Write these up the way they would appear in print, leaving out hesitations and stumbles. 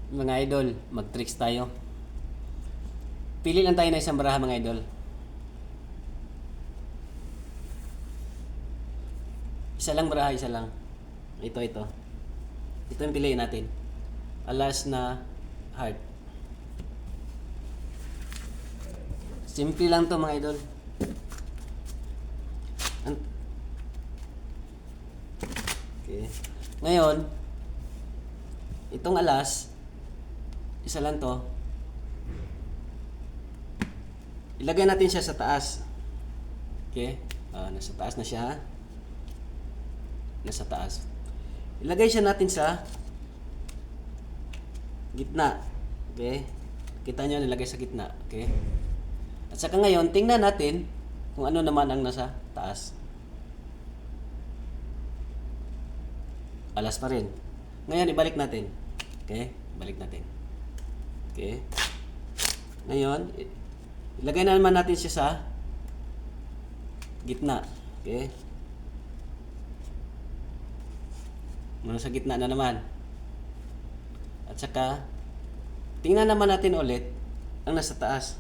Mga idol, mag-tricks tayo. Pili lang tayo ng isang baraha mga idol. Isa lang baraha, isa lang. Ito. Ito yung piliin natin. Alas na heart. Simple lang to mga idol. Okay. Ngayon, itong alas, isa lang to. Ilagay natin siya sa taas. Okay? Nasa taas na siya. Nasa taas. Ilagay siya natin sa gitna. Okay? Kita nyo, nilagay sa gitna. Okay? At saka ngayon, tingnan natin kung ano naman ang nasa taas. Alas pa rin. Ngayon, ibalik natin. Okay? Balik natin. Okay? Ngayon, ilagay na naman natin siya sa gitna. Okay? Muna sa gitna na naman. At saka, tingnan naman natin ulit ang nasa taas.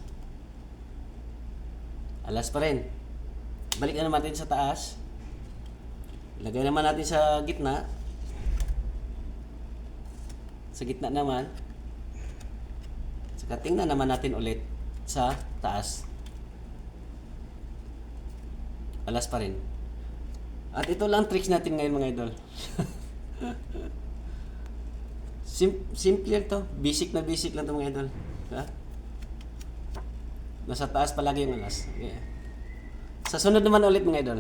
Alas pa rin. Balik na naman natin sa taas. Ilagay naman natin sa gitna. Sa gitna naman. At saka, tingnan naman natin ulit sa taas. Alas pa rin. At ito lang tricks natin ngayon mga idol. Simple lang to. Basic lang to mga idol. Ha? Nasa taas palagi yung alas. Yeah. Sa sunod naman ulit mga idol.